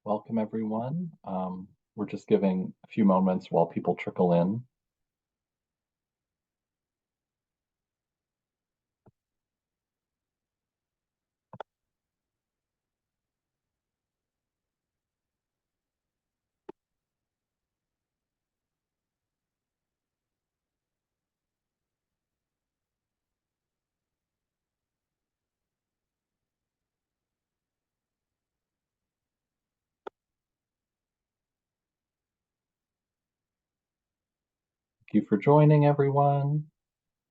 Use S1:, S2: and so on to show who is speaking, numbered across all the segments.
S1: Welcome, everyone. We're just giving a few moments while people trickle in. Thank you for joining, everyone.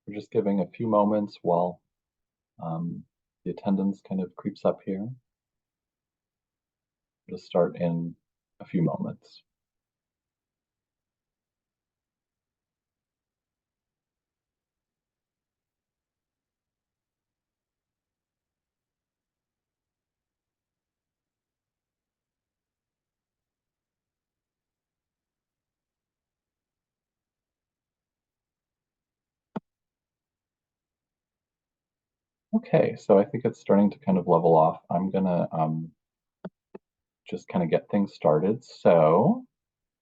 S1: We're just giving a few moments while the attendance kind of creeps up here. We'll just start in a few moments. Okay, so I think it's starting to kind of level off. I'm gonna just kind of get things started. So,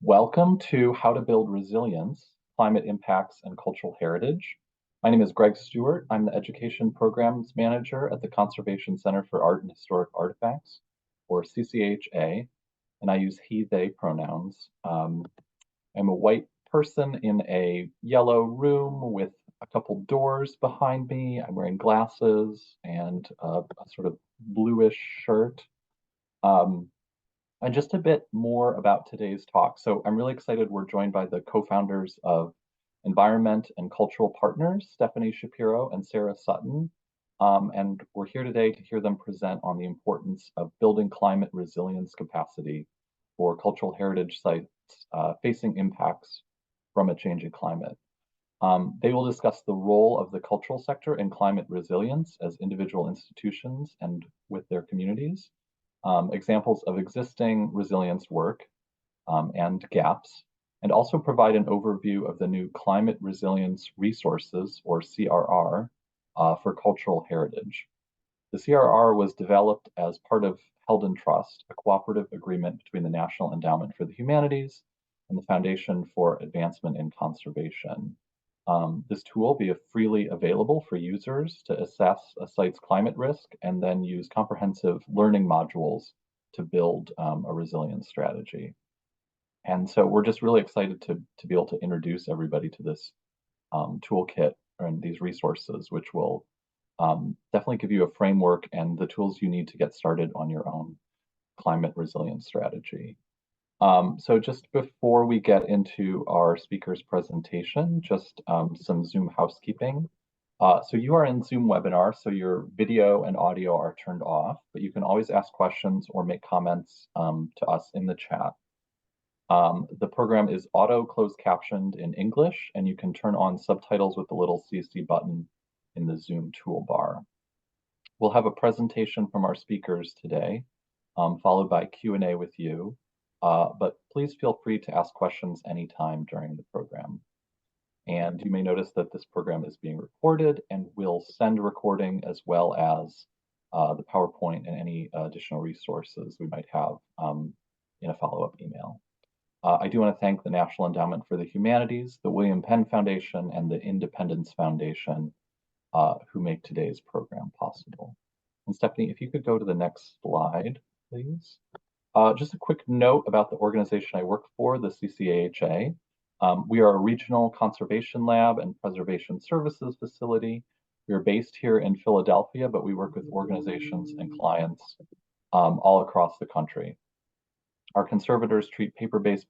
S1: welcome to How to Build Resilience, Climate Impacts, and Cultural Heritage. My name is Greg Stewart. I'm the Education Programs Manager at the Conservation Center for Art and Historic Artifacts, or CCHA, and I use he, they pronouns. I'm a white person in a yellow room with a couple doors behind me. I'm wearing glasses and a sort of bluish shirt. Um, and just a bit more about today's talk. So I'm really excited we're joined by the co-founders of Environment and Cultural Partners, Stephanie Shapiro and Sarah Sutton. And we're here today to hear them present on the importance of building climate resilience capacity for cultural heritage sites facing impacts from a changing climate. They will discuss the role of the cultural sector in climate resilience as individual institutions and with their communities, examples of existing resilience work and gaps, and also provide an overview of the new Climate Resilience Resources, or CRR, for cultural heritage. The CRR was developed as part of Held in Trust, a cooperative agreement between the National Endowment for the Humanities and the Foundation for Advancement in Conservation. This tool will be freely available for users to assess a site's climate risk and then use comprehensive learning modules to build a resilience strategy. And so we're just really excited to be able to introduce everybody to this toolkit and these resources, which will definitely give you a framework and the tools you need to get started on your own climate resilience strategy. So just before we get into our speaker's presentation, just some Zoom housekeeping. So you are in Zoom webinar, so your video and audio are turned off, but you can always ask questions or make comments to us in the chat. The program is auto closed captioned in English, and you can turn on subtitles with the little CC button in the Zoom toolbar. We'll have a presentation from our speakers today, followed by Q&A with you. But please feel free to ask questions anytime during the program. And you may notice that this program is being recorded, and we'll send a recording as well as the PowerPoint and any additional resources we might have in a follow-up email. I do want to thank the National Endowment for the Humanities, the William Penn Foundation, and the Independence Foundation who make today's program possible. And Stephanie, if you could go to the next slide, please. Just a quick note about the organization I work for, the CCAHA. We are a regional conservation lab and preservation services facility. We are based here in Philadelphia, but we work with organizations and clients all across the country. Our conservators treat paper-based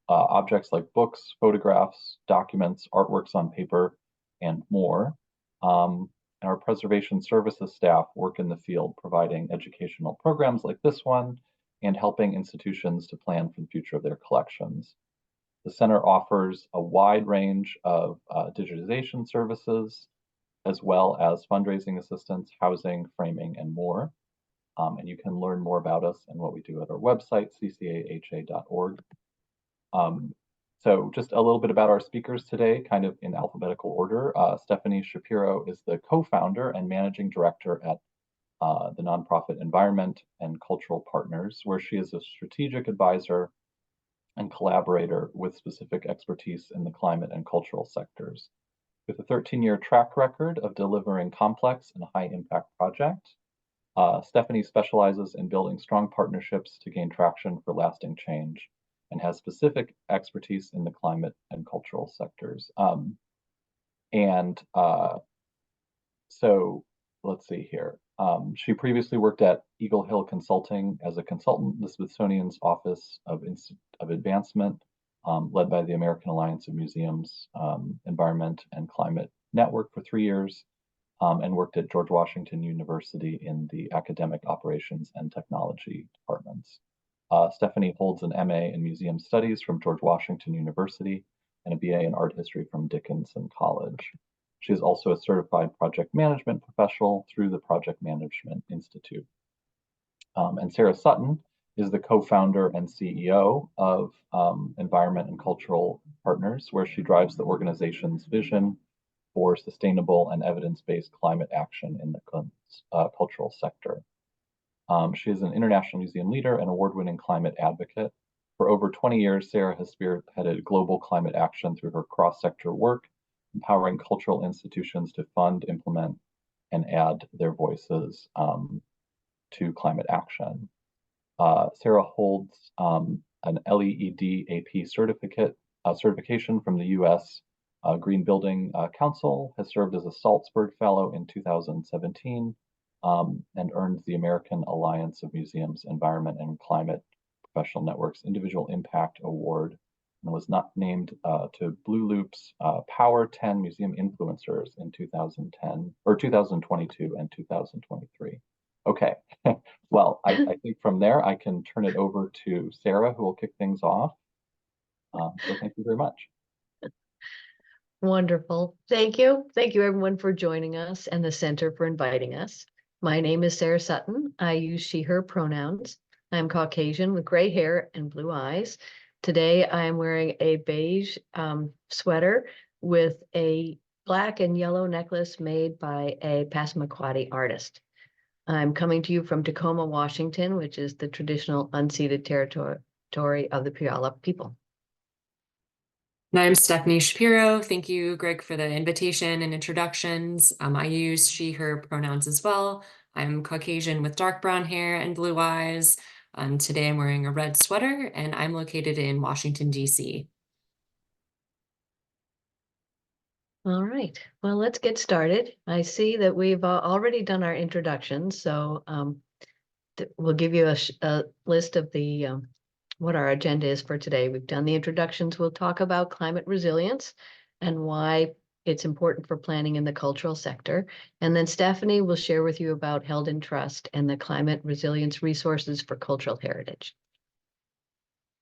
S1: objects like books, photographs, documents, artworks on paper, and more. And our preservation services staff work in the field providing educational programs like this one and helping institutions to plan for the future of their collections. The center offers a wide range of digitization services, as well as fundraising assistance, housing, framing, and more. And you can learn more about us and what we do at our website, ccaha.org. So just a little bit about our speakers today, kind of in alphabetical order. Stephanie Shapiro is the co-founder and managing director at the nonprofit Environment and Cultural Partners, where she is a strategic advisor and collaborator with specific expertise in the climate and cultural sectors. With a 13-year track record of delivering complex and high-impact projects, Stephanie specializes in building strong partnerships to gain traction for lasting change and has specific expertise in the climate and cultural sectors. And so let's see here. She previously worked at Eagle Hill Consulting as a consultant, the Smithsonian's Office of Advancement, led by the American Alliance of Museums, Environment and Climate Network for 3 years, and worked at George Washington University in the Academic Operations and Technology departments. Stephanie holds an MA in Museum Studies from George Washington University and a BA in Art History from Dickinson College. She is also a certified project management professional through the Project Management Institute. And Sarah Sutton is the co-founder and CEO of Environment and Cultural Partners, where she drives the organization's vision for sustainable and evidence-based climate action in the cultural sector. She is an international museum leader and award-winning climate advocate. For over 20 years, Sarah has spearheaded global climate action through her cross-sector work, empowering cultural institutions to fund, implement, and add their voices to climate action. Sarah holds an LEED AP certification from the U.S. Green Building Council, has served as a Salzburg Fellow in 2017, and earned the American Alliance of Museums, Environment, and Climate Professional Network's Individual Impact Award, and was not named to Blue Loop's Power 10 Museum Influencers in 2010 or 2022 and 2023. Okay, well, I think from there I can turn it over to Sarah, who will kick things off. So thank you very much.
S2: Wonderful. Thank you. Thank you everyone for joining us and the Center for inviting us. My name is Sarah Sutton. I use she, her pronouns. I'm Caucasian with gray hair and blue eyes. Today I am wearing a beige sweater with a black and yellow necklace made by a Passamaquoddy artist. I'm coming to you from Tacoma, Washington, which is the traditional unceded territory of the Puyallup people.
S3: And I'm Stephanie Shapiro. Thank you, Greg, for the invitation and introductions. I use she, her pronouns as well. I'm Caucasian with dark brown hair and blue eyes. Today I'm wearing a red sweater and I'm located in Washington, D.C.
S2: All right, well, let's get started. I see that we've already done our introductions, so we'll give you a list of the what our agenda is for today. We've done the introductions. We'll talk about climate resilience and why it's important for planning in the cultural sector. And then Stephanie will share with you about Held in Trust and the climate resilience resources for cultural heritage.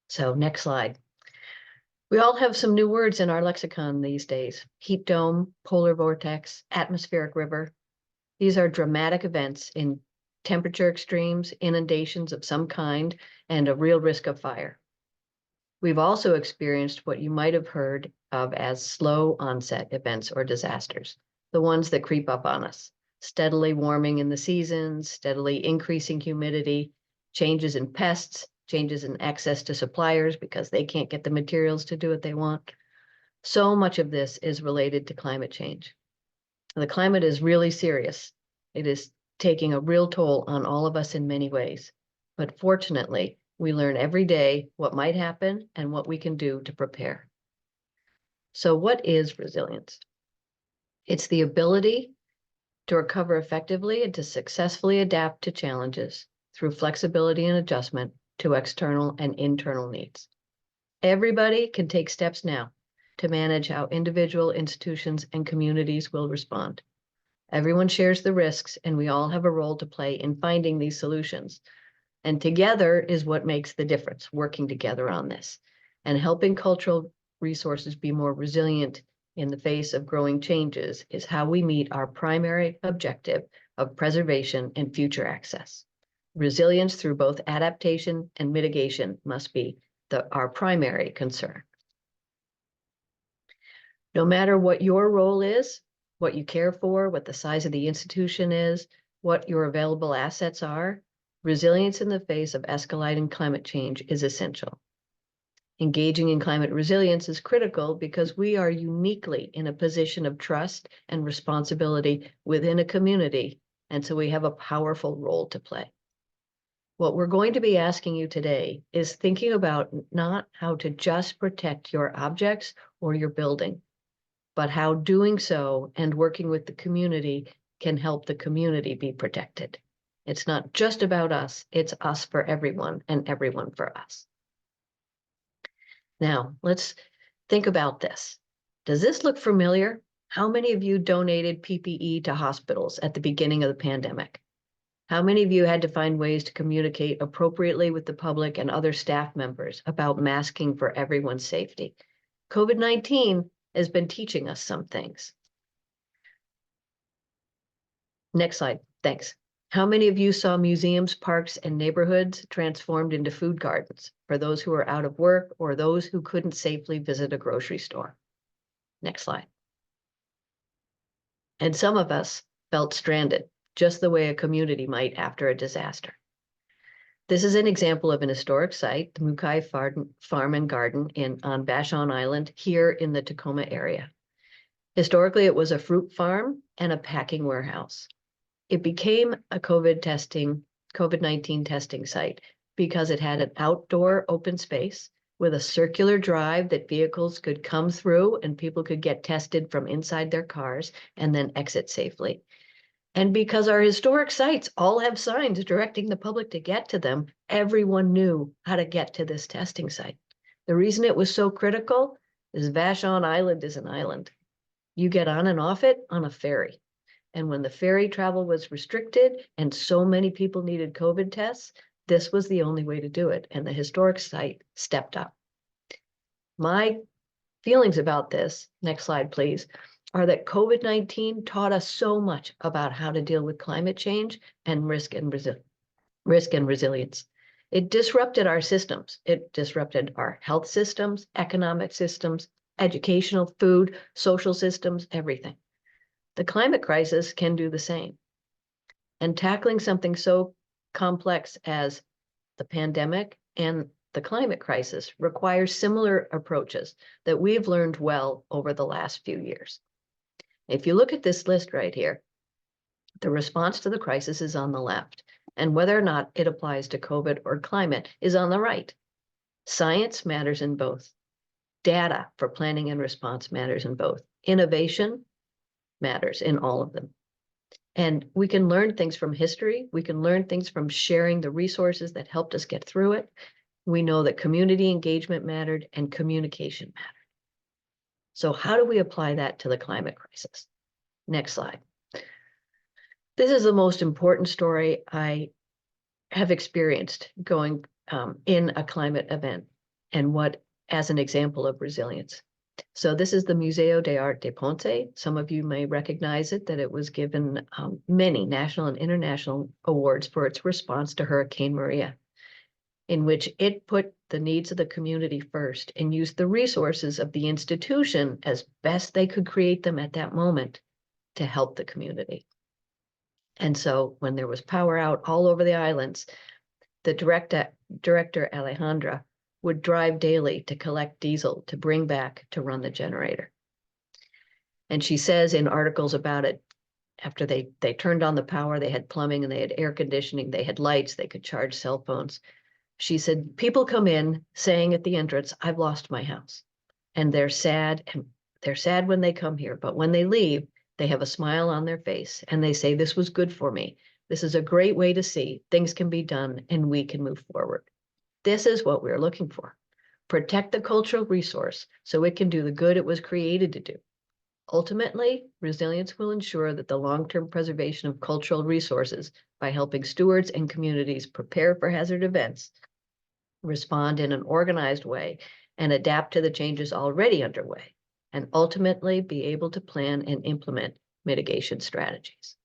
S2: So next slide. We all have some new words in our lexicon these days: heat dome, polar vortex, atmospheric river. These are dramatic events in temperature extremes, inundations of some kind, and a real risk of fire. We've also experienced what you might have heard of as slow onset events or disasters, the ones that creep up on us: steadily warming in the seasons, steadily increasing humidity, changes in pests, changes in access to suppliers because they can't get the materials to do what they want. So much of this is related to climate change. The climate is really serious. It is taking a real toll on all of us in many ways. But fortunately, we learn every day what might happen and what we can do to prepare. So what is resilience? It's the ability to recover effectively and to successfully adapt to challenges through flexibility and adjustment to external and internal needs. Everybody can take steps now to manage how individual institutions and communities will respond. Everyone shares the risks, and we all have a role to play in finding these solutions. And together is what makes the difference, working together on this and helping cultural resources be more resilient in the face of growing changes is how we meet our primary objective of preservation and future access. Resilience through both adaptation and mitigation must be our primary concern. No matter what your role is, what you care for, what the size of the institution is, what your available assets are, resilience in the face of escalating climate change is essential. Engaging in climate resilience is critical because we are uniquely in a position of trust and responsibility within a community, and so we have a powerful role to play. What we're going to be asking you today is thinking about not how to just protect your objects or your building, but how doing so and working with the community can help the community be protected. It's not just about us, it's us for everyone and everyone for us. Now, let's think about this. Does this look familiar? How many of you donated PPE to hospitals at the beginning of the pandemic? How many of you had to find ways to communicate appropriately with the public and other staff members about masking for everyone's safety? COVID-19 has been teaching us some things. Next slide, thanks. How many of you saw museums, parks, and neighborhoods transformed into food gardens for those who are out of work or those who couldn't safely visit a grocery store? Next slide. And some of us felt stranded, just the way a community might after a disaster. This is an example of an historic site, the Mukai Farm and Garden on Vashon Island here in the Tacoma area. Historically, it was a fruit farm and a packing warehouse. It became a COVID-19 testing site because it had an outdoor open space with a circular drive that vehicles could come through and people could get tested from inside their cars and then exit safely. And because our historic sites all have signs directing the public to get to them, everyone knew how to get to this testing site. The reason it was so critical is Vashon Island is an island. You get on and off it on a ferry. And when the ferry travel was restricted and so many people needed COVID tests, this was the only way to do it. And the historic site stepped up. My feelings about this, next slide, please, are that COVID-19 taught us so much about how to deal with climate change and risk and resilience. It disrupted our systems. It disrupted our health systems, economic systems, educational, food, social systems, everything. The climate crisis can do the same. And tackling something so complex as the pandemic and the climate crisis requires similar approaches that we've learned well over the last few years. If you look at this list right here, the response to the crisis is on the left, and whether or not it applies to COVID or climate is on the right. Science matters in both. Data for planning and response matters in both. Innovation matters in all of them. And we can learn things from history. We can learn things from sharing the resources that helped us get through it. We know that community engagement mattered and communication mattered. So how do we apply that to the climate crisis? Next slide. This is the most important story I have experienced going in a climate event and what as an example of resilience. So this is the Museo de Arte de Ponce. Some of you may recognize it, that it was given many national and international awards for its response to Hurricane Maria, in which it put the needs of the community first and used the resources of the institution as best they could create them at that moment to help the community. And so when there was power out all over the islands, the director Alejandra would drive daily to collect diesel to bring back to run the generator. And she says in articles about it, after they turned on the power, they had plumbing and they had air conditioning, they had lights, they could charge cell phones. She said, people come in saying at the entrance, I've lost my house. And they're sad when they come here, but when they leave, they have a smile on their face and they say, this was good for me. This is a great way to see things can be done and we can move forward. This is what we're looking for. Protect the cultural resource so it can do the good it was created to do. Ultimately, resilience will ensure that the long-term preservation of cultural resources by helping stewards and communities prepare for hazard events, respond in an organized way, and adapt to the changes already underway, and ultimately be able to plan and implement mitigation strategies.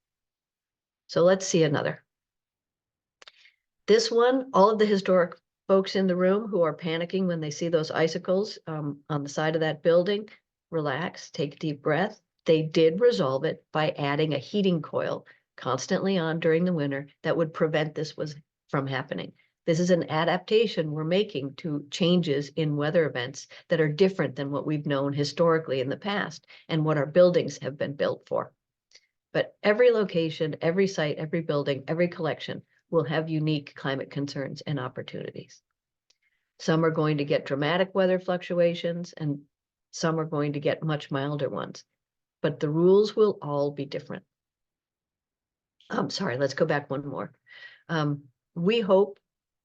S2: So let's see another. This one, all of the historic folks in the room who are panicking when they see those icicles on the side of that building, relax, take a deep breath. They did resolve it by adding a heating coil constantly on during the winter that would prevent this from happening. This is an adaptation we're making to changes in weather events that are different than what we've known historically in the past and what our buildings have been built for. But every location, every site, every building, every collection will have unique climate concerns and opportunities. Some are going to get dramatic weather fluctuations and some are going to get much milder ones, but the rules will all be different. I'm sorry, let's go back one more. We hope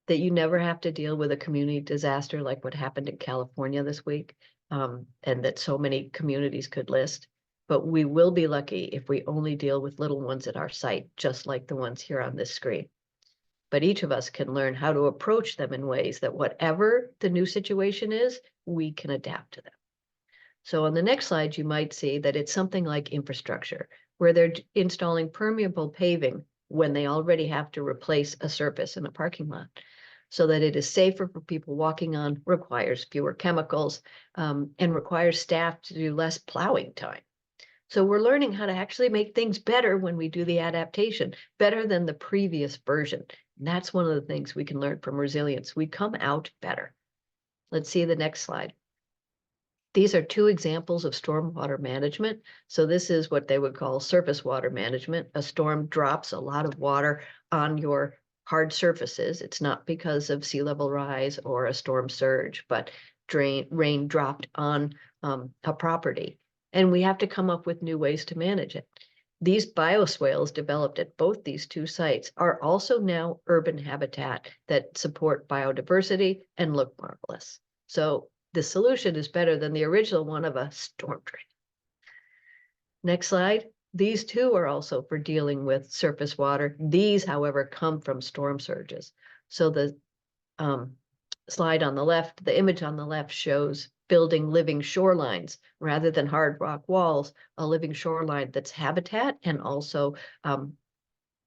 S2: that you never have to deal with a community disaster like what happened in California this week, and that so many communities could list. But we will be lucky if we only deal with little ones at our site, just like the ones here on this screen. But each of us can learn how to approach them in ways that whatever the new situation is, we can adapt to them. So on the next slide, you might see that it's something like infrastructure, where they're installing permeable paving when they already have to replace a surface in a parking lot, so that it is safer for people walking on, requires fewer chemicals, and requires staff to do less plowing time. So we're learning how to actually make things better when we do the adaptation, better than the previous version. And that's one of the things we can learn from resilience. We come out better. Let's see the next slide. These are two examples of stormwater management. So this is what they would call surface water management. A storm drops a lot of water on your hard surfaces. It's not because of sea level rise or a storm surge, but rain dropped on a property. And we have to come up with new ways to manage it. These bioswales developed at both these two sites are also now urban habitat that support biodiversity and look marvelous. So the solution is better than the original one of a storm drain. Next slide. These two are also for dealing with surface water. These, however, come from storm surges. So the slide on the left, the image on the left shows building living shorelines rather than hard rock walls, a living shoreline that's habitat and also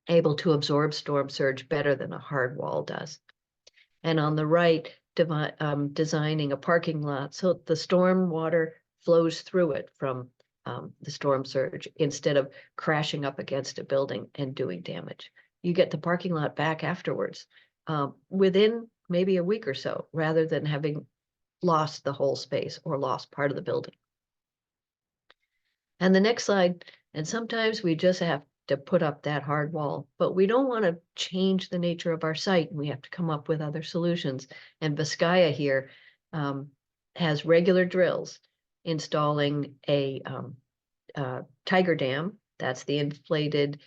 S2: able to absorb storm surge better than a hard wall does. And on the right, designing a parking lot so the storm water flows through it from the storm surge instead of crashing up against a building and doing damage. You get the parking lot back afterwards within maybe a week or so, rather than having lost the whole space or lost part of the building. And the next slide, and sometimes we just have to put up that hard wall, but we don't want to change the nature of our site. We have to come up with other solutions. And Vizcaya here has regular drills installing a tiger dam. That's the inflated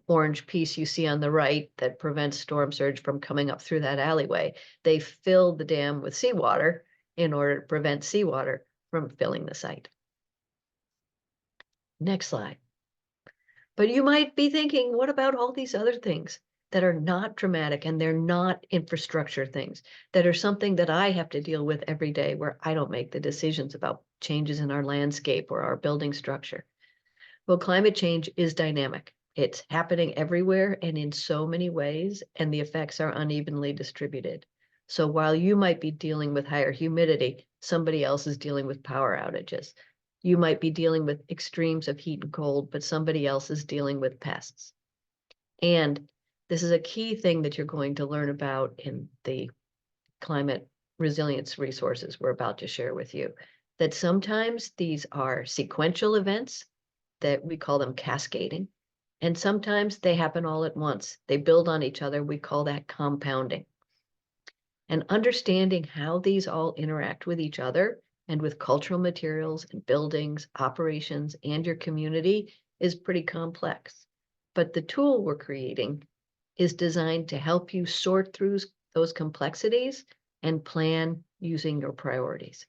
S2: orange piece you see on the right that prevents storm surge from coming up through that alleyway. They fill the dam with seawater in order to prevent seawater from filling the site. Next slide. But you might be thinking, what about all these other things that are not dramatic and they're not infrastructure things, that are something that I have to deal with every day where I don't make the decisions about changes in our landscape or our building structure? Well, climate change is dynamic. It's happening everywhere and in so many ways, and the effects are unevenly distributed. So while you might be dealing with higher humidity, somebody else is dealing with power outages. You might be dealing with extremes of heat and cold, but somebody else is dealing with pests. And this is a key thing that you're going to learn about in the climate resilience resources we're about to share with you, that sometimes these are sequential events that we call them cascading, and sometimes they happen all at once. They build on each other. We call that compounding. And understanding how these all interact with each other and with cultural materials and buildings, operations, and your community is pretty complex. But the tool we're creating is designed to help you sort through those complexities and plan using your priorities.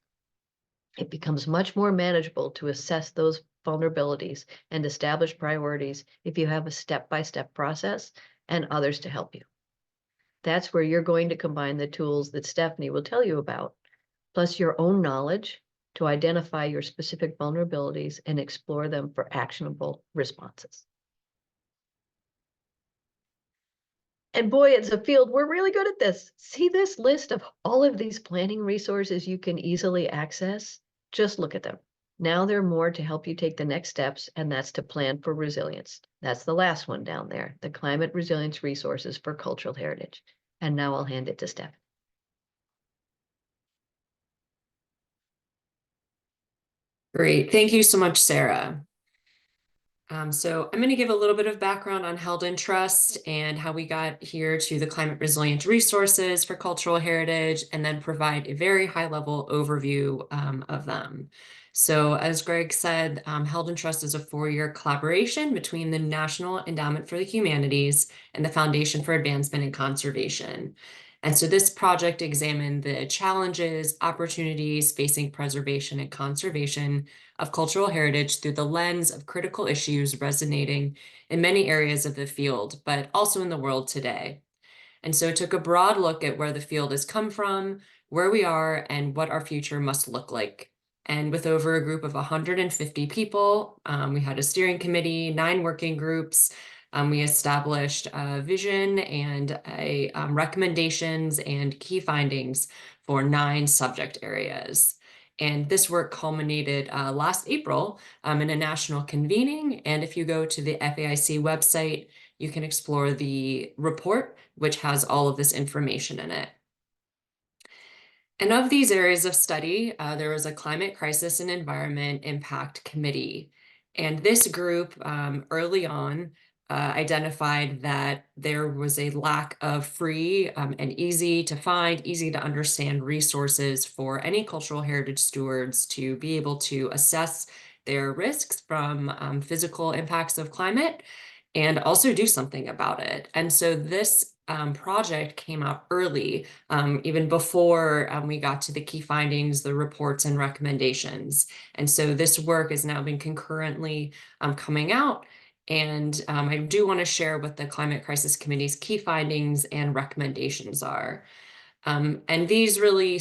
S2: It becomes much more manageable to assess those vulnerabilities and establish priorities if you have a step-by-step process and others to help you. That's where you're going to combine the tools that Stephanie will tell you about, plus your own knowledge to identify your specific vulnerabilities and explore them for actionable responses. And boy, it's a field, we're really good at this. See this list of all of these planning resources you can easily access? Just look at them. Now there are more to help you take the next steps, and that's to plan for resilience. That's the last one down there, the Climate Resilience Resources for Cultural Heritage. And now I'll hand it to Steph.
S3: Great. Thank you so much, Sarah. So I'm going to give a little bit of background on Held in Trust and how we got here to the Climate Resilient Resources for Cultural Heritage, and then provide a very high-level overview of them. So as Greg said, Held in Trust is a 4-year collaboration between the National Endowment for the Humanities and the Foundation for Advancement in Conservation. And so this project examined the challenges, opportunities facing preservation and conservation of cultural heritage through the lens of critical issues resonating in many areas of the field, but also in the world today. And so it took a broad look at where the field has come from, where we are, and what our future must look like. And with over a group of 150 people, we had a steering committee, 9 working groups. We established a vision and recommendations and key findings for 9 subject areas. And this work culminated last April in a national convening. And if you go to the FAIC website, you can explore the report, which has all of this information in it. And of these areas of study, there was a Climate Crisis and Environment Impact Committee. And this group early on identified that there was a lack of free and easy to find, easy to understand resources for any cultural heritage stewards to be able to assess their risks from physical impacts of climate and also do something about it. And so this project came out early, even before we got to the key findings, the reports and recommendations. And so this work has now been concurrently coming out. And I do want to share what the Climate Crisis Committee's key findings and recommendations are. And these really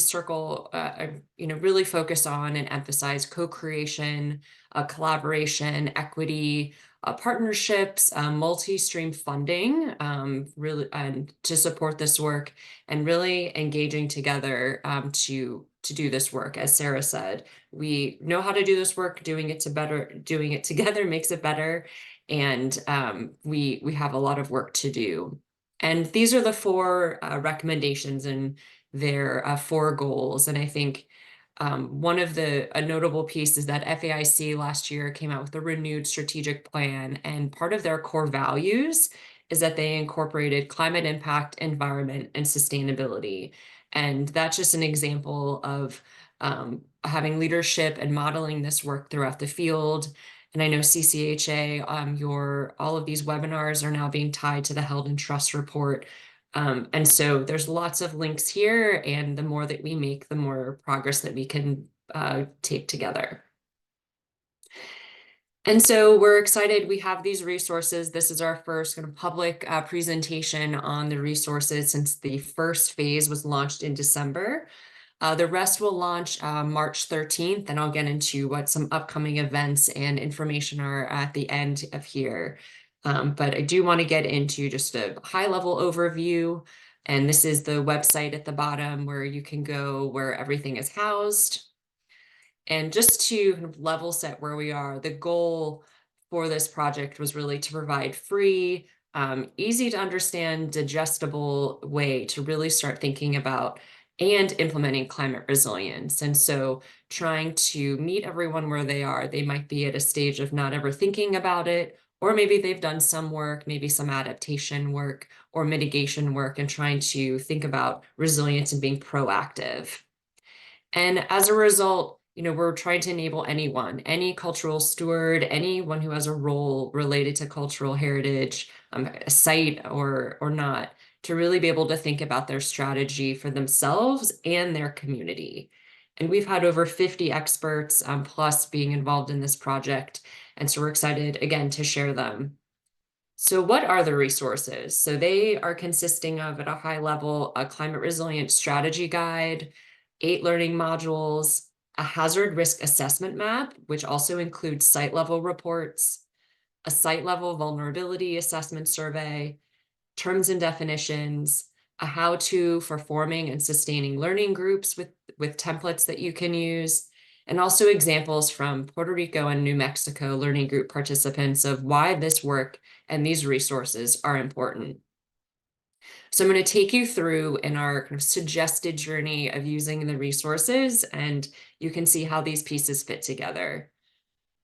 S3: really focus on and emphasize co-creation, collaboration, equity, partnerships, multi-stream funding, really to support this work, and really engaging together to do this work. As Sarah said, we know how to do this work. Doing it together makes it better, and we have a lot of work to do. And these are the 4 recommendations and their 4 goals. And I think one of a notable piece is that FAIC last year came out with a renewed strategic plan, and part of their core values is that they incorporated climate impact, environment, and sustainability. And that's just an example of having leadership and modeling this work throughout the field. And I know CCHA, all of these webinars are now being tied to the Held in Trust report. And so there's lots of links here, and the more that we make, the more progress that we can take together. And so we're excited we have these resources. This is our first kind of public presentation on the resources since the first phase was launched in December. The rest will launch March 13th, and I'll get into what some upcoming events and information are at the end of here. But I do want to get into just a high-level overview, and this is the website at the bottom where you can go where everything is housed. And just to kind of level set where we are, the goal for this project was really to provide free, easy to understand, digestible way to really start thinking about and implementing climate resilience. And so trying to meet everyone where they are. They might be at a stage of not ever thinking about it, or maybe they've done some work, maybe some adaptation work or mitigation work, and trying to think about resilience and being proactive. And as a result, we're trying to enable anyone, any cultural steward, anyone who has a role related to cultural heritage, a site or not, to really be able to think about their strategy for themselves and their community. And we've had over 50 experts plus being involved in this project. And so we're excited, again, to share them. So what are the resources? So they are consisting of, at a high level, a climate resilient strategy guide, 8 learning modules, a hazard risk assessment map, which also includes site level reports, a site level vulnerability assessment survey, terms and definitions, a how-to for forming and sustaining learning groups with templates that you can use, and also examples from Puerto Rico and New Mexico learning group participants of why this work and these resources are important. So I'm going to take you through in our kind of suggested journey of using the resources, and you can see how these pieces fit together.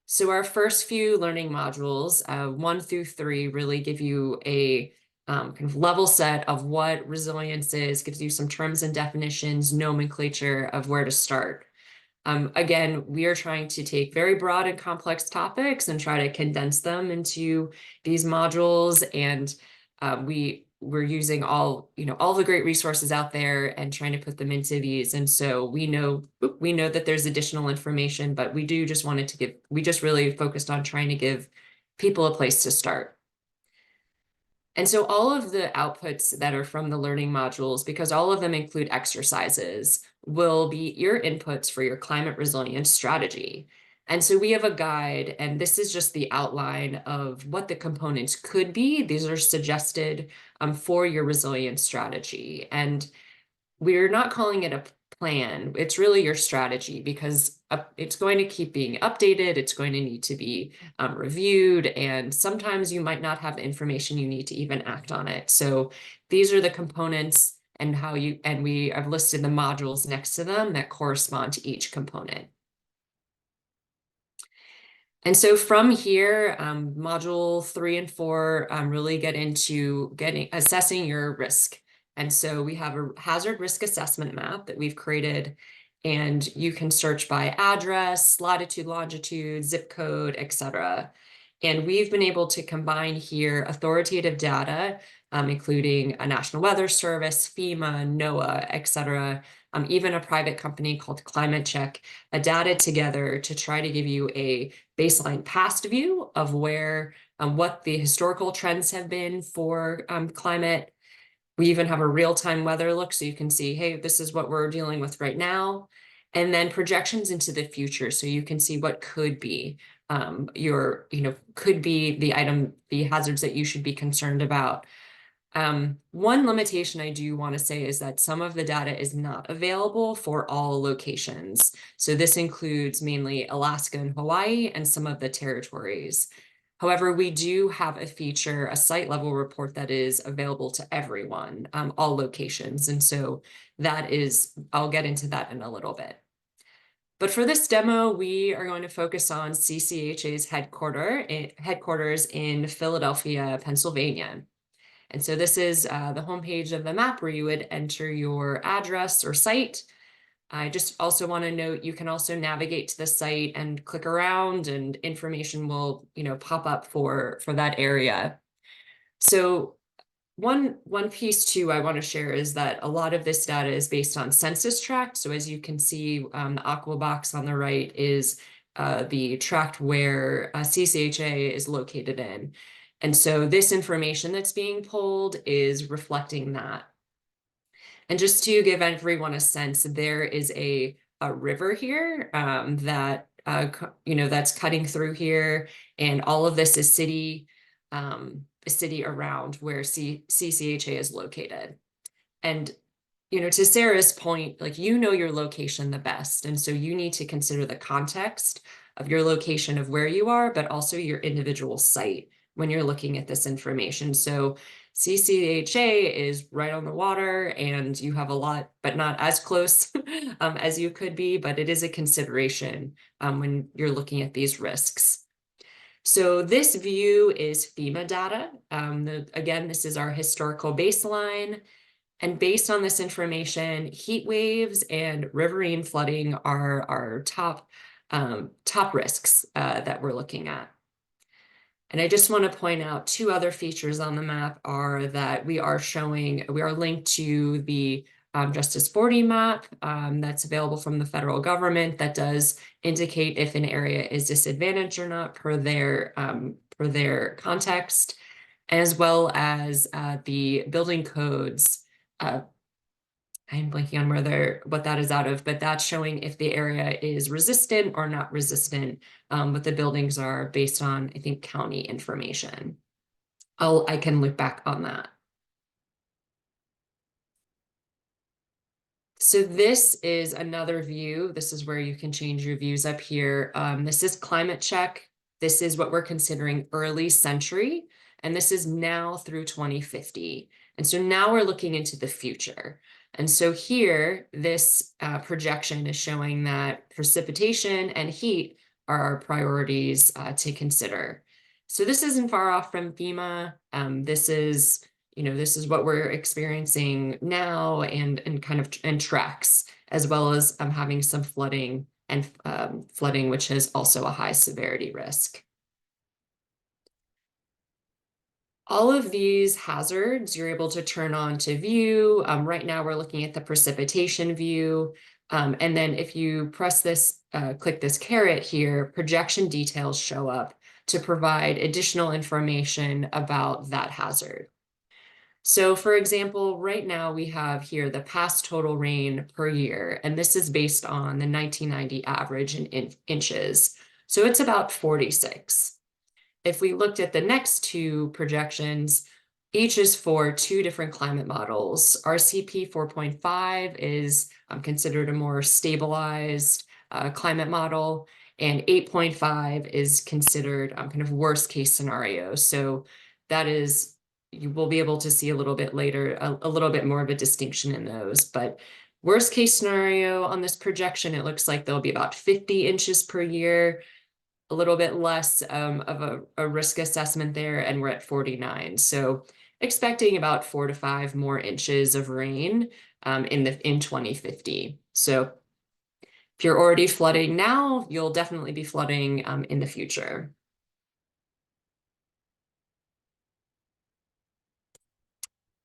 S3: So our first few learning modules, 1 through 3, really give you a kind of level set of what resilience is, gives you some terms and definitions, nomenclature of where to start. Again, we are trying to take very broad and complex topics and try to condense them into these modules. And we're using all the great resources out there and trying to put them into these. And so we know that there's additional information, but we just really focused on trying to give people a place to start. And so all of the outputs that are from the learning modules, because all of them include exercises, will be your inputs for your climate resilience strategy. And so we have a guide, and this is just the outline of what the components could be. These are suggested for your resilience strategy. And we're not calling it a plan. It's really your strategy, because it's going to keep being updated. It's going to need to be reviewed. And sometimes you might not have the information you need to even act on it. So these are the components and we have listed the modules next to them that correspond to each component. And so from here, module 3 and 4 really get into assessing your risk. And so we have a hazard risk assessment map that we've created, and you can search by address, latitude, longitude, zip code, etc. And we've been able to combine here authoritative data, including a National Weather Service, FEMA, NOAA, etc., even a private company called Climate Check, data together to try to give you a baseline past view of where what the historical trends have been for climate. We even have a real-time weather look, so you can see, hey, this is what we're dealing with right now. And then projections into the future, so you can see what could be could be the hazards that you should be concerned about. One limitation I do want to say is that some of the data is not available for all locations. So this includes mainly Alaska and Hawaii and some of the territories. However, we do have a feature, a site level report that is available to everyone, all locations. And so I'll get into that in a little bit. But for this demo, we are going to focus on CCHA's headquarters in Philadelphia, Pennsylvania. And so this is the homepage of the map where you would enter your address or site. I just also want to note you can also navigate to the site and click around, and information will pop up for that area. So one piece too I want to share is that a lot of this data is based on census tract. So as you can see, the aqua box on the right is the tract where CCHA is located in. And so this information that's being pulled is reflecting that. And just to give everyone a sense, there is a river here that's cutting through here, and all of this is city around where CCHA is located. And to Sarah's point, like your location the best, and so you need to consider the context of your location of where you are, but also your individual site when you're looking at this information. So CCHA is right on the water, and you have a lot, but not as close as you could be, but it is a consideration when you're looking at these risks. So this view is FEMA data. Again, this is our historical baseline. And based on this information, heat waves and riverine flooding are our top risks that we're looking at. And I just want to point out 2 other features on the map are that we are linked to the Justice 40 map that's available from the federal government that does indicate if an area is disadvantaged or not per their context, as well as the building codes. I'm blanking on what that is out of, but that's showing if the area is resistant or not resistant. But the buildings are based on, I think, county information. I can look back on that. So this is another view. This is where you can change your views up here. This is climate check. This is what we're considering early century, and this is now through 2050. And so now we're looking into the future. And so here, this projection is showing that precipitation and heat are our priorities to consider. So this isn't far off from FEMA. This is what we're experiencing now and kind of and tracks, as well as having some flooding and flooding, which is also a high severity risk. All of these hazards you're able to turn on to view. Right now we're looking at the precipitation view. And then if you press this, click this caret here, projection details show up to provide additional information about that hazard. So for example, right now we have here the past total rain per year, and this is based on the 1990 average in inches. So it's about 46. If we looked at the next two projections, each is for two different climate models. RCP 4.5 is considered a more stabilized climate model, and 8.5 is considered kind of worst case scenario. So that is, you will be able to see a little bit later, a little bit more of a distinction in those. But worst case scenario on this projection, it looks like there'll be about 50 inches per year, a little bit less of a risk assessment there, and we're at 49. So expecting about 4 to 5 more inches of rain in 2050. So if you're already flooding now, you'll definitely be flooding in the future.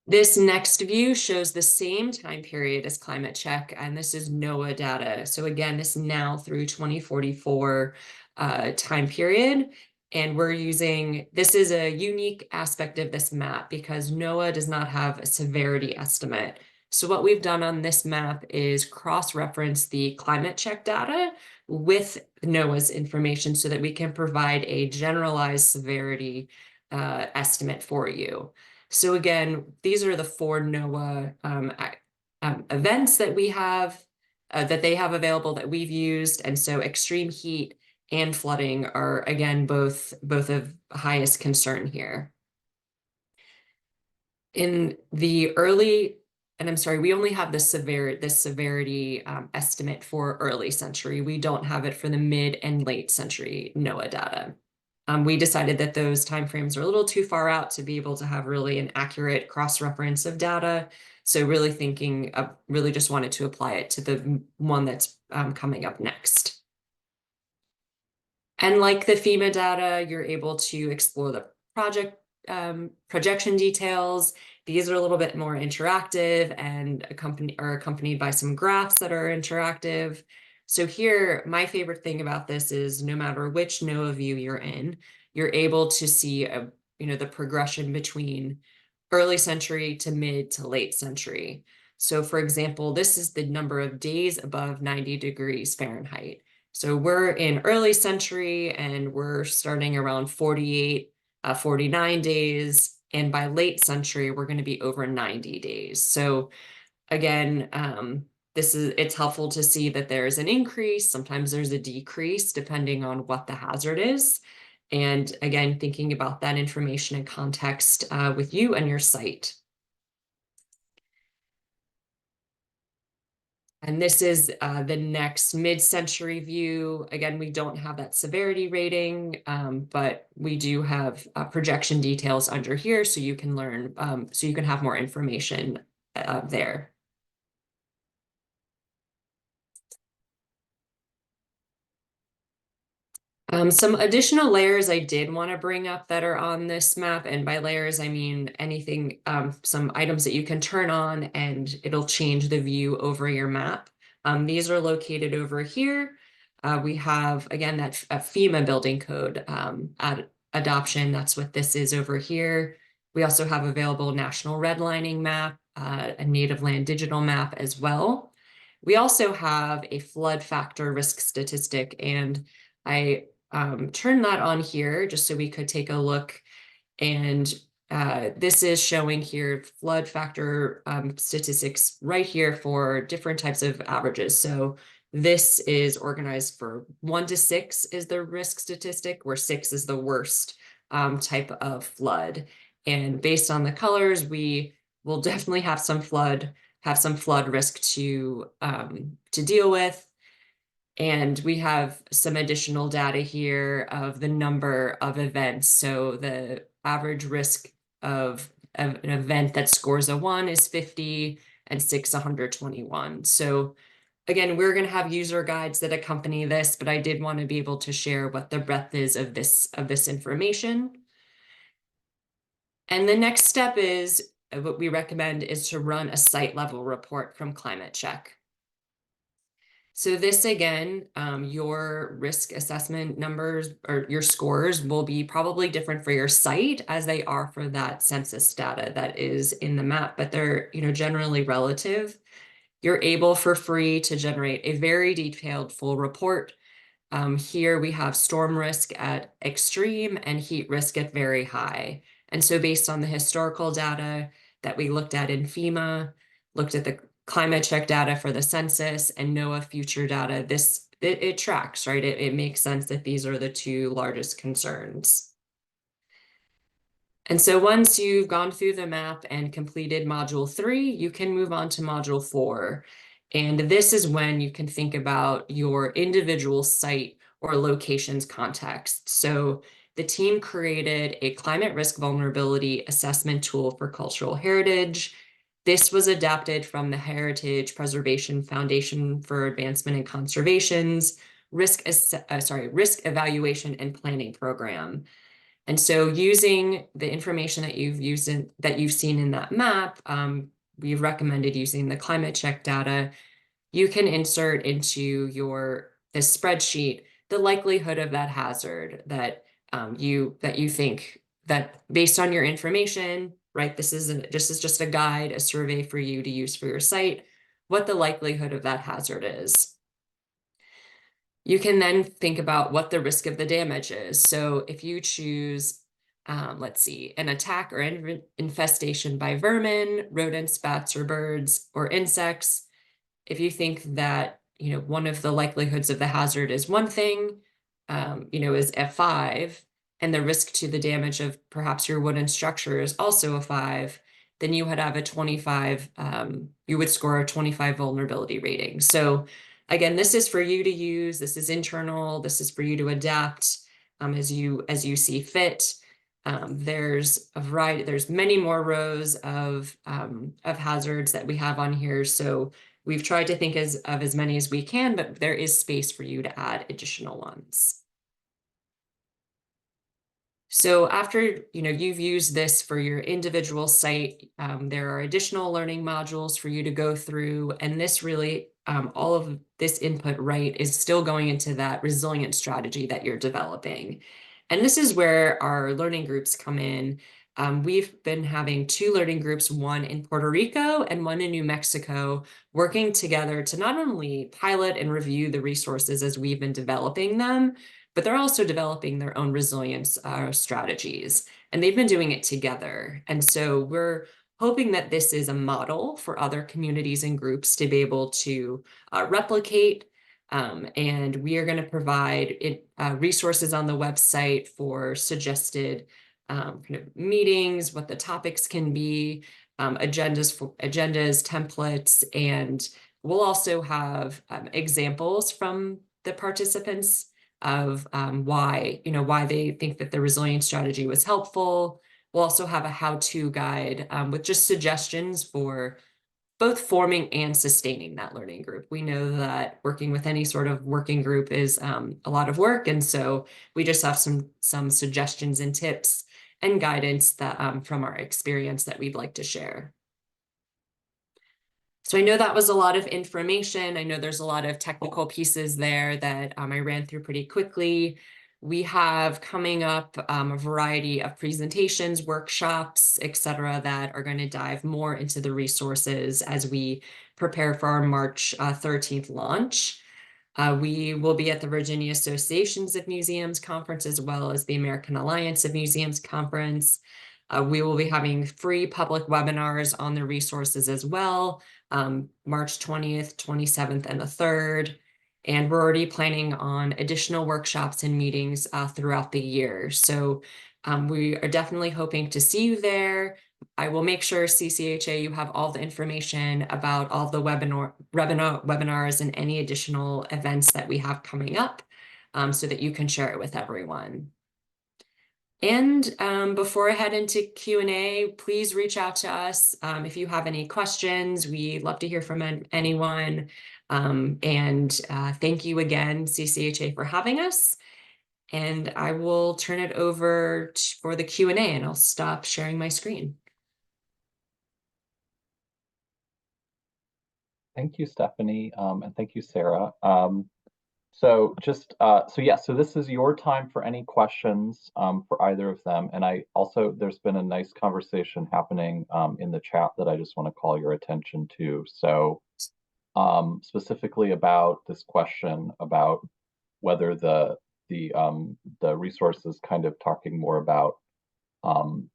S3: This next view shows the same time period as climate check, and this is NOAA data. So again, this now through 2044 time period. And we're using, this is a unique aspect of this map because NOAA does not have a severity estimate. So what we've done on this map is cross-reference the climate check data with NOAA's information so that we can provide a generalized severity estimate for you. So again, these are the 4 NOAA events that we have, that they have available that we've used. And so extreme heat and flooding are, again, both of highest concern here. In the early, and I'm sorry, we only have the severity estimate for early century. We don't have it for the mid and late century NOAA data. We decided that those timeframes are a little too far out to be able to have really an accurate cross-reference of data. So really just wanted to apply it to the one that's coming up next. And like the FEMA data, you're able to explore the projection details. These are a little bit more interactive and accompanied by some graphs that are interactive. So here, my favorite thing about this is no matter which NOAA view you're in, you're able to see the progression between early century to mid to late century. So for example, this is the number of days above 90 degrees Fahrenheit. So we're in early century and we're starting around 48, 49 days. And by late century, we're going to be over 90 days. So again, it's helpful to see that there's an increase. Sometimes there's a decrease depending on what the hazard is. And again, thinking about that information in context with you and your site. And this is the next mid-century view. Again, we don't have that severity rating, but we do have projection details under here, so you can learn, so you can have more information there. Some additional layers I did want to bring up that are on this map, and by layers I mean anything, some items that you can turn on and it'll change the view over your map. These are located over here. We have, again, that FEMA building code adoption. That's what this is over here. We also have available national redlining map, a native land digital map as well. We also have a flood factor risk statistic, and I turn that on here just so we could take a look. And This is showing here flood factor statistics right here for different types of averages. So this is organized for 1 to 6 is the risk statistic, where 6 is the worst type of flood. And based on the colors, we will definitely have some flood risk to deal with. And we have some additional data here of the number of events. So the average risk of an event that scores a 1 is 50 and 6, 121. So again, we're going to have user guides that accompany this, but I did want to be able to share what the breadth is of this information. And the next step is what we recommend is to run a site level report from Climate Check. So this again, your risk assessment numbers or your scores will be probably different for your site as they are for that census data that is in the map, but they're, generally relative. You're able for free to generate a very detailed full report. Here we have storm risk at extreme and heat risk at very high. And so based on the historical data that we looked at in FEMA, looked at the climate check data for the census and NOAA future data, it tracks, right? It makes sense that these are the two largest concerns. And so once you've gone through the map and completed module 3, you can move on to module 4. And this is when you can think about your individual site or location's context. So the team created a climate risk vulnerability assessment tool for cultural heritage. This was adapted from the Heritage Preservation Foundation for Advancement and Conservation's risk evaluation and planning program. And so using the information that you've seen in that map, we've recommended using the climate check data. You can insert into this spreadsheet the likelihood of that hazard that you think that based on your information, right? This is just a guide, a survey for you to use for your site, what the likelihood of that hazard is. You can then think about what the risk of the damage is. So if you choose, let's see, an attack or infestation by vermin, rodents, bats, or birds, or insects, if you think that, one of the likelihoods of the hazard is one thing, is F5, and the risk to the damage of perhaps your wooden structure is also a 5, then you would have a 25, you would score a 25 vulnerability rating. So again, this is for you to use, this is internal, this is for you to adapt as you see fit. There's a variety, there's many more rows of hazards that we have on here. So we've tried to think of as many as we can, but there is space for you to add additional ones. So after you've used this for your individual site, there are additional learning modules for you to go through. And this really, all of this input, right, is still going into that resilient strategy that you're developing. And this is where our learning groups come in. We've been having 2 learning groups, one in Puerto Rico and one in New Mexico, working together to not only pilot and review the resources as we've been developing them, but they're also developing their own resilience strategies, and they've been doing it together. And so we're hoping that this is a model for other communities and groups to be able to replicate. And we are going to provide resources on the website for suggested kind of meetings, what the topics can be, agendas, templates, and we'll also have examples from the participants of why they think that the resilience strategy was helpful. We'll also have a how-to guide with just suggestions for both forming and sustaining that learning group. We know that working with any sort of working group is a lot of work, and so we just have some suggestions and tips and guidance that from our experience that we'd like to share. So I know that was a lot of information. I know there's a lot of technical pieces there that I ran through pretty quickly. We have coming up a variety of presentations, workshops, etc., that are going to dive more into the resources as we prepare for our March 13th launch. We will be at the Virginia Associations of Museums Conference, as well as the American Alliance of Museums Conference. We will be having free public webinars on the resources as well, March 20th, 27th, and the 3rd. And we're already planning on additional workshops and meetings throughout the year. So we are definitely hoping to see you there. I will make sure CCHA, you have all the information about all the webinars and any additional events that we have coming up, so that you can share it with everyone. And before I head into Q&A, please reach out to us if you have any questions. We love to hear from anyone. Thank you again, CCHA, for having us. And I will turn it over for the Q&A, and I'll stop sharing my screen.
S1: Thank you, Stephanie, and thank you, Sarah. So this is your time for any questions for either of them. And there's been a nice conversation happening in the chat that I just want to call your attention to. So specifically about this question about whether the resource is kind of talking more about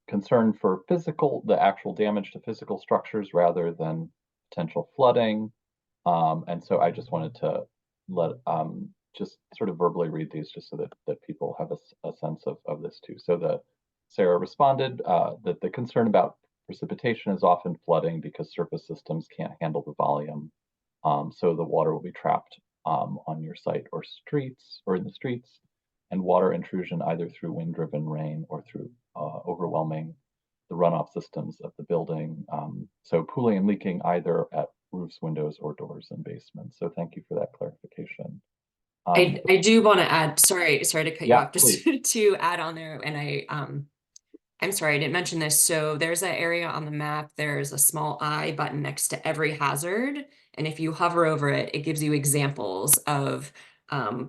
S1: concern for the actual damage to physical structures rather than potential flooding. And so I just wanted to just sort of verbally read these just so that people have a sense of this too. So Sarah responded that the concern about precipitation is often flooding because surface systems can't handle the volume. So the water will be trapped on your site or in the streets, and water intrusion either through wind-driven rain or through overwhelming the runoff systems of the building. So pooling and leaking either at roofs, windows, or doors and basements. So thank you for that clarification.
S3: I do want to add, sorry to cut you off, just
S1: please.
S3: to add on there, and I'm sorry, I didn't mention this. So there's an area on the map, there's a small I button next to every hazard. And if you hover over it, it gives you examples of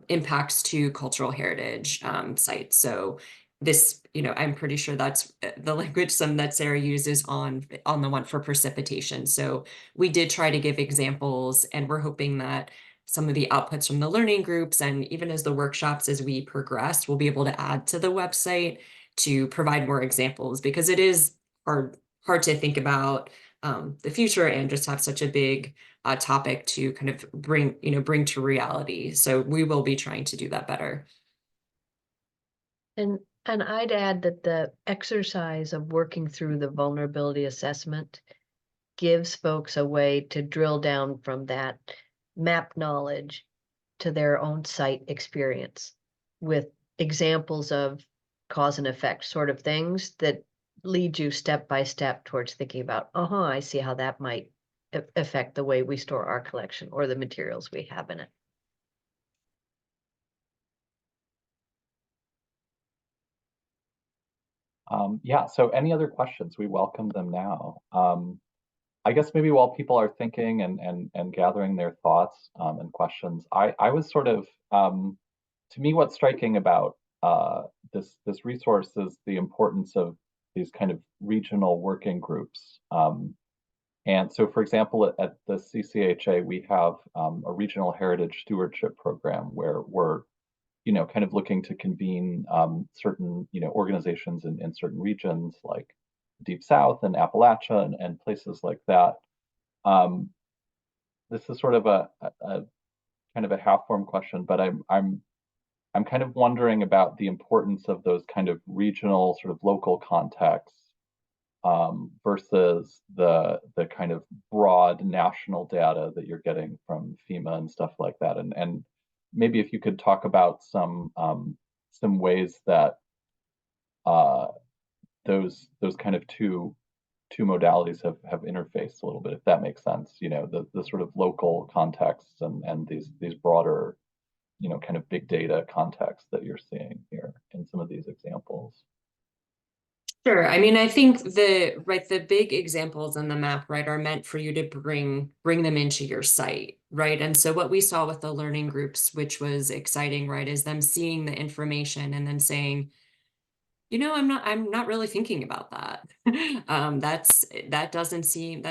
S3: impacts to cultural heritage sites. So this, I'm pretty sure that's the language that Sarah uses on the one for precipitation. So we did try to give examples, and we're hoping that some of the outputs from the learning groups and even as the workshops as we progress, we'll be able to add to the website to provide more examples, because it is hard to think about the future and just have such a big topic to kind of bring to reality. So we will be trying to do that better.
S2: And I'd add that the exercise of working through the vulnerability assessment gives folks a way to drill down from that map knowledge to their own site experience with examples of cause and effect sort of things that lead you step by step towards thinking about, I see how that might affect the way we store our collection or the materials we have in it.
S1: So any other questions? We welcome them now. I guess maybe while people are thinking and gathering their thoughts and questions, I was sort of, to me, what's striking about this resource is the importance of these kind of regional working groups. And so, for example, at the CCHA, we have a regional heritage stewardship program where we're kind of looking to convene certain, organizations in certain regions like Deep South and Appalachia and places like that. This is sort of a kind of a half-formed question, but I'm kind of wondering about the importance of those kind of regional, sort of local contexts versus the kind of broad national data that you're getting from FEMA and stuff like that. And maybe if you could talk about some ways that those kind of two modalities have interfaced a little bit, if that makes sense. The sort of local contexts and these broader, kind of big data contexts that you're seeing here in some of these examples.
S3: Sure. I mean, I think the big examples in the map, right, are meant for you to bring them into your site, right? And so what we saw with the learning groups, which was exciting, right, is them seeing the information and then saying, I'm not really thinking about that. Doesn't seem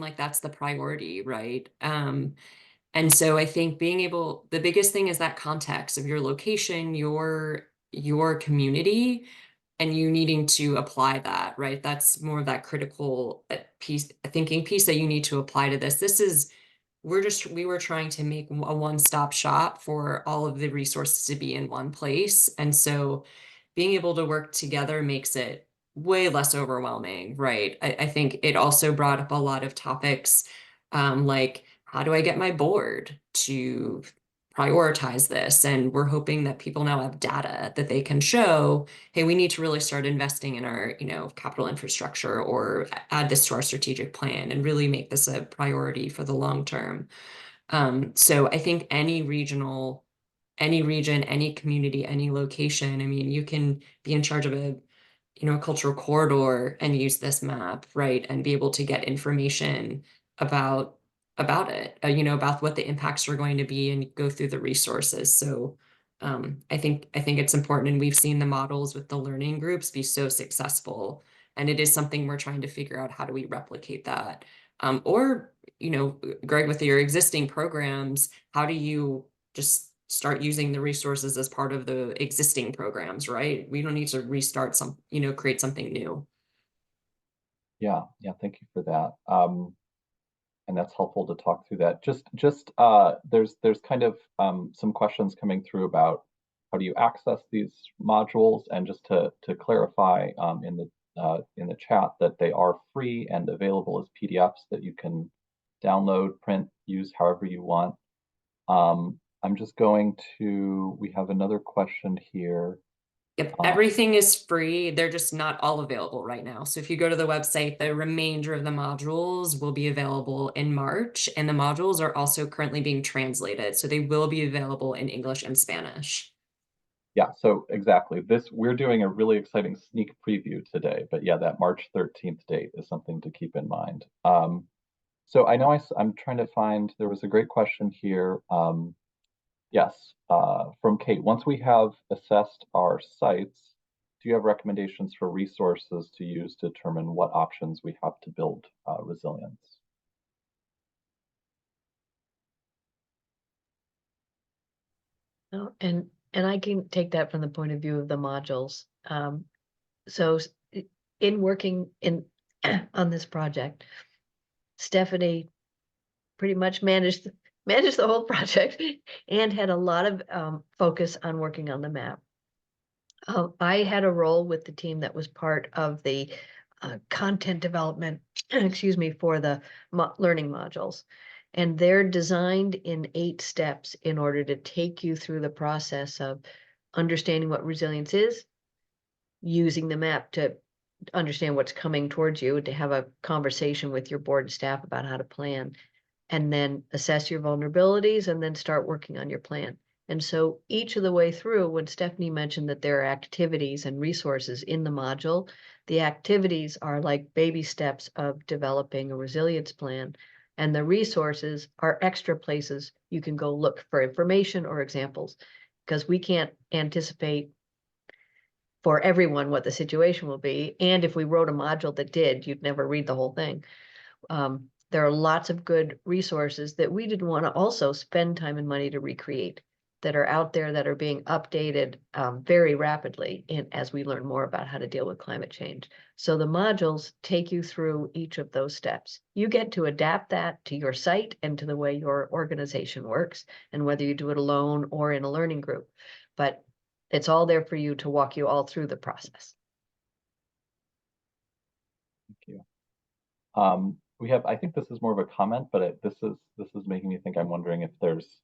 S3: like that's the priority, right? And so I think the biggest thing is that context of your location, your community, and you needing to apply that, right? That's more of that critical thinking piece that you need to apply to this. We were trying to make a one-stop shop for all of the resources to be in one place. And so being able to work together makes it way less overwhelming, right? I think it also brought up a lot of topics, like how do I get my board to prioritize this? And we're hoping that people now have data that they can show, hey, we need to really start investing in our, capital infrastructure or add this to our strategic plan and really make this a priority for the long term. So I think any region, any community, any location, I mean, you can be in charge of a cultural corridor and use this map, right? And be able to get information about it, about what the impacts are going to be and go through the resources. So I think it's important, and we've seen the models with the learning groups be so successful, and it is something we're trying to figure out, how do we replicate that? Or, Greg, with your existing programs, how do you just start using the resources as part of the existing programs, right? We don't need to restart create something new.
S1: Yeah, thank you for that. And that's helpful to talk through that. There's kind of some questions coming through about how do you access these modules, and just to clarify in the chat that they are free and available as PDFs that you can download, print, use however you want. I'm just going to, we have another question here.
S3: Yep, everything is free. They're just not all available right now. So if you go to the website, the remainder of the modules will be available in March, and the modules are also currently being translated. So they will be available in English and Spanish.
S1: Yeah, so exactly. We're doing a really exciting sneak preview today, but yeah, that March 13th date is something to keep in mind. So I know I'm trying to find, there was a great question here. Yes, from Kate. Once we have assessed our sites, do you have recommendations for resources to use to determine what options we have to build resilience?
S2: Oh, and I can take that from the point of view of the modules. So in working on this project, Stephanie pretty much managed the whole project and had a lot of focus on working on the map. I had a role with the team that was part of the content development, excuse me, for the learning modules. And they're designed in 8 steps in order to take you through the process of understanding what resilience is, using the map to understand what's coming towards you, to have a conversation with your board and staff about how to plan, and then assess your vulnerabilities, and then start working on your plan. And so each of the way through, when Stephanie mentioned that there are activities and resources in the module, the activities are like baby steps of developing a resilience plan. And the resources are extra places you can go look for information or examples, because we can't anticipate for everyone what the situation will be. And if we wrote a module that did, you'd never read the whole thing. There are lots of good resources that we didn't want to also spend time and money to recreate, that are out there, that are being updated very rapidly as we learn more about how to deal with climate change. So the modules take you through each of those steps. You get to adapt that to your site and to the way your organization works, and whether you do it alone or in a learning group. But it's all there for you to walk you all through the process.
S1: Thank you. We have, I think this is more of a comment, but this is making me think. I'm wondering if there's,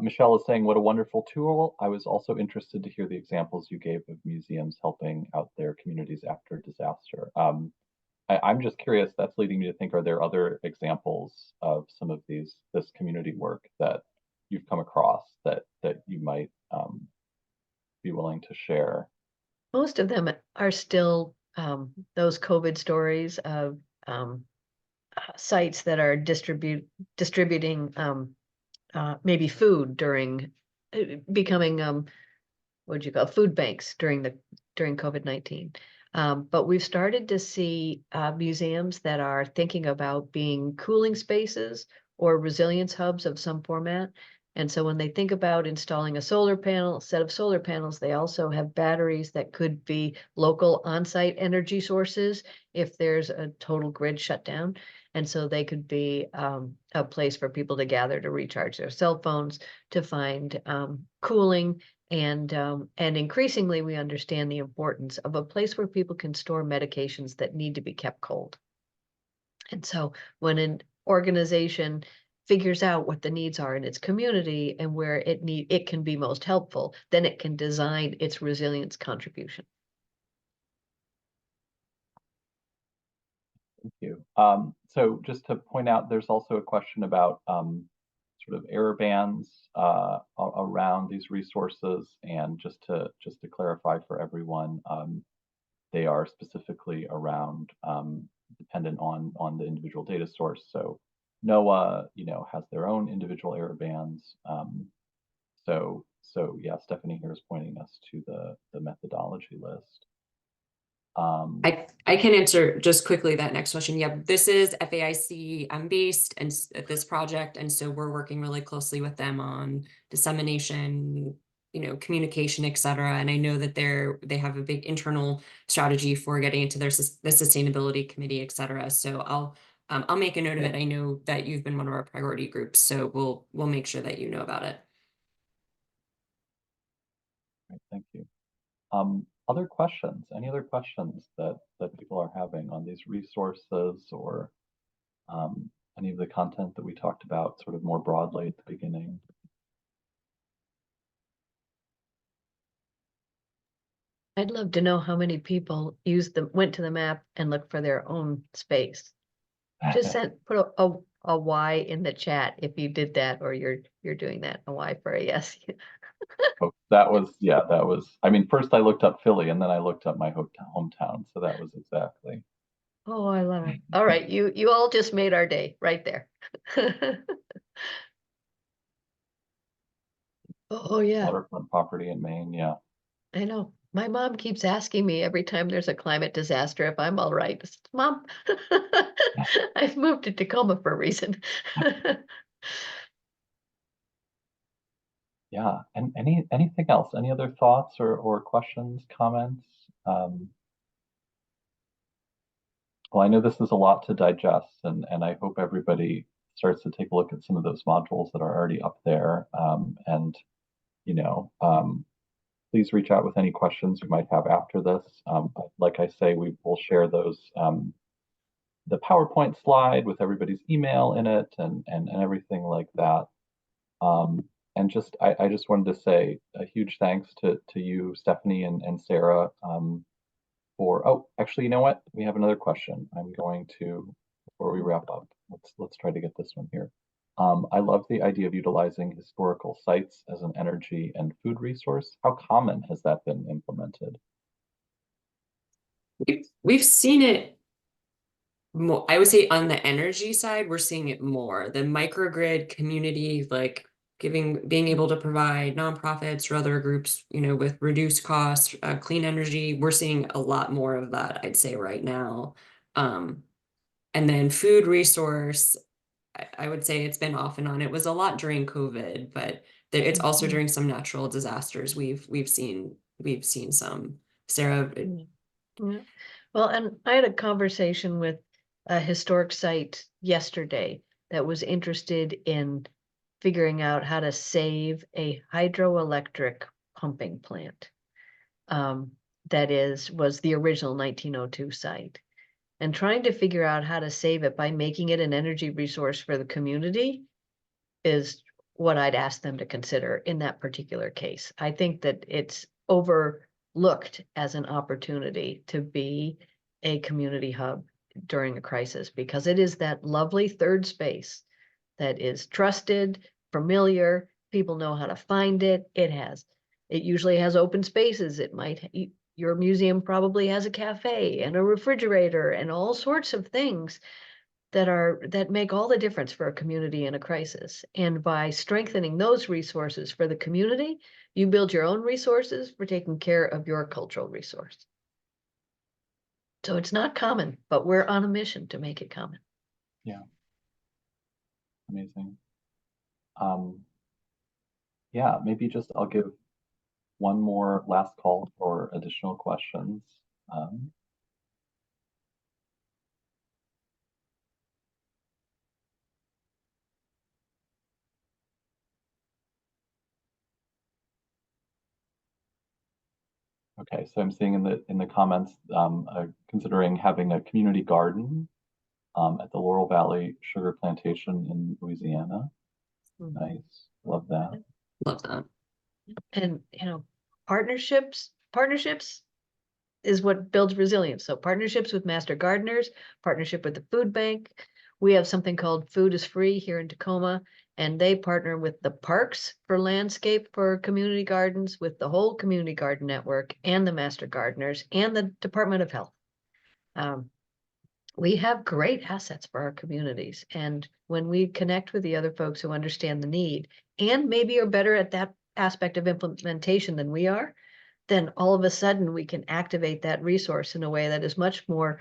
S1: Michelle is saying, what a wonderful tool. I was also interested to hear the examples you gave of museums helping out their communities after disaster. I'm just curious, that's leading me to think, are there other examples of some of this community work that you've come across that you might be willing to share?
S2: Most of them are still those COVID stories of sites that are distributing maybe food during becoming what do you call food banks during COVID-19. But we've started to see museums that are thinking about being cooling spaces or resilience hubs of some format. And so when they think about installing a solar panel, set of solar panels, they also have batteries that could be local on-site energy sources if there's a total grid shutdown. And so they could be a place for people to gather to recharge their cell phones, to find cooling. And increasingly, we understand the importance of a place where people can store medications that need to be kept cold. And so when an organization figures out what the needs are in its community and where it can be most helpful, then it can design its resilience contribution.
S1: Thank you. So just to point out, there's also a question about sort of error bands around these resources, and just to clarify for everyone, they are specifically around dependent on the individual data source. So NOAA, has their own individual error bands. So yeah, Stephanie here is pointing us to the methodology list.
S3: I can answer just quickly that next question. Yeah, this is FAIC based and this project, and so we're working really closely with them on dissemination, communication, etc. And I know that they have a big internal strategy for getting into the sustainability committee, etc. So I'll make a note of it. I know that you've been one of our priority groups, so we'll make sure that you know about it.
S1: Right, thank you. Other questions? Any other questions that people are having on these resources, or any of the content that we talked about sort of more broadly at the beginning?
S2: I'd love to know how many people went to the map and looked for their own space. Just put a Y in the chat if you did that, or you're doing that, a Y for a yes.
S1: Oh, I mean, first I looked up Philly and then I looked up my hometown. So that was exactly.
S2: Oh, I love it. All right, you all just made our day right there. Oh yeah.
S1: Waterfront property in Maine, yeah.
S2: I know. My mom keeps asking me every time there's a climate disaster if I'm all right. I said, Mom, I've moved to Tacoma for a reason.
S1: Yeah, and anything else? Any other thoughts or questions, comments? Well, I know this is a lot to digest, and I hope everybody starts to take a look at some of those modules that are already up there. And please reach out with any questions you might have after this. Like I say, we will share those the PowerPoint slide with everybody's email in it and everything like that. And I just wanted to say a huge thanks to you, Stephanie and Sarah, oh, actually, you know what? We have another question. I'm going to, before we wrap up, let's try to get this one here. I love the idea of utilizing historical sites as an energy and food resource. How common has that been implemented?
S3: We've seen it more, I would say on the energy side, we're seeing it more. The microgrid community, like being able to provide nonprofits or other groups, with reduced costs, clean energy. We're seeing a lot more of that, I'd say right now. And then food resource, I would say it's been off and on. It was a lot during COVID, but it's also during some natural disasters. We've seen some. Sarah.
S2: Yeah. Well, and I had a conversation with a historic site yesterday that was interested in figuring out how to save a hydroelectric pumping plant. That was the original 1902 site, and trying to figure out how to save it by making it an energy resource for the community is what I'd ask them to consider in that particular case. I think that it's overlooked as an opportunity to be a community hub during a crisis, because it is that lovely third space that is trusted, familiar, people know how to find it. It usually has open spaces. Your museum probably has a cafe and a refrigerator and all sorts of things that make all the difference for a community in a crisis. And by strengthening those resources for the community, you build your own resources for taking care of your cultural resource. So it's not common, but we're on a mission to make it common.
S1: Yeah. Amazing. yeah, maybe just I'll give one more last call for additional questions. Um, okay, so I'm seeing in the comments considering having a community garden at the Laurel Valley Sugar Plantation in Louisiana. Nice, love that.
S3: Love that.
S2: And, partnerships is what builds resilience. So partnerships with master gardeners, partnership with the food bank. We have something called Food is Free here in Tacoma, and they partner with the parks for landscape for community gardens, with the whole community garden network and the master gardeners and the Department of Health. We have great assets for our communities. And when we connect with the other folks who understand the need and maybe are better at that aspect of implementation than we are, then all of a sudden we can activate that resource in a way that is much more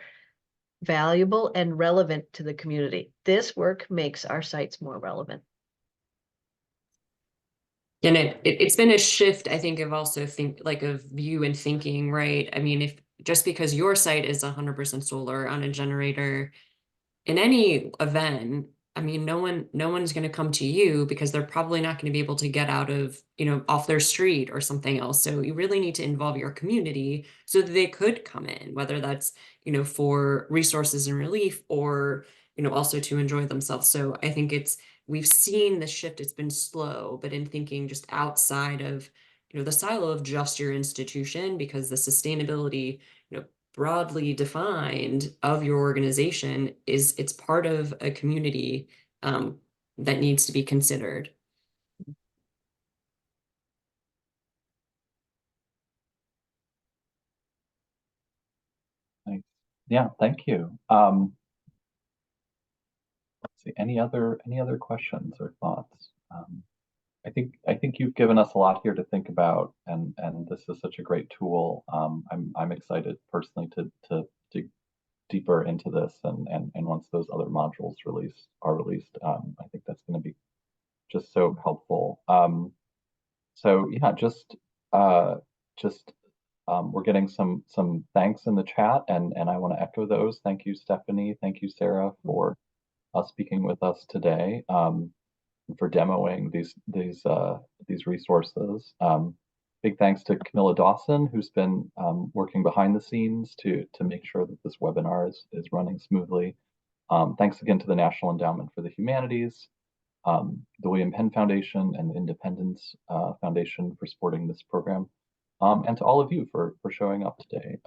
S2: valuable and relevant to the community. This work makes our sites more relevant.
S3: And it's been a shift, I think, of also of view and thinking, right? I mean, if just because your site is 100% solar on a generator, in any event, I mean, no one's going to come to you because they're probably not going to be able to get out of, off their street or something else. So you really need to involve your community so that they could come in, whether that's, for resources and relief or, also to enjoy themselves. So I think we've seen the shift. It's been slow, but in thinking just outside of, the silo of just your institution, because the sustainability, broadly defined of your organization it's part of a community that needs to be considered.
S1: Thanks. Yeah, thank you. Let's see, any other questions or thoughts? I think you've given us a lot here to think about, and this is such a great tool. I'm excited personally to dig deeper into this, and once those other modules are released, I think that's going to be just so helpful. So yeah, just we're getting some thanks in the chat, and I want to echo those. Thank you, Stephanie. Thank you, Sarah, for speaking with us today. For demoing these resources. Big thanks to Camilla Dawson, who's been working behind the scenes to make sure that this webinar is running smoothly. Thanks again to the National Endowment for the Humanities, the William Penn Foundation, and the Independence Foundation for supporting this program, and to all of you for showing up today.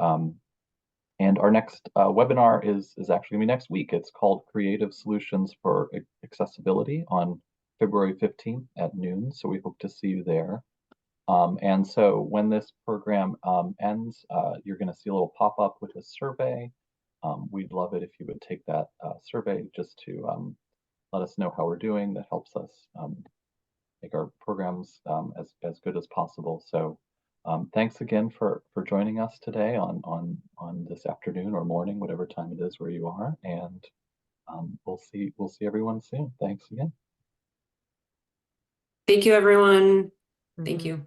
S1: And our next webinar is actually going to be next week. It's called Creative Solutions for Accessibility on February 15th at noon. So we hope to see you there. And so when this program ends, you're going to see a little pop-up with a survey. We'd love it if you would take that survey just to let us know how we're doing. That helps us make our programs as good as possible. So thanks again for joining us today on this afternoon or morning, whatever time it is where you are, and we'll see everyone soon. Thanks again.
S3: Thank you, everyone. Thank you.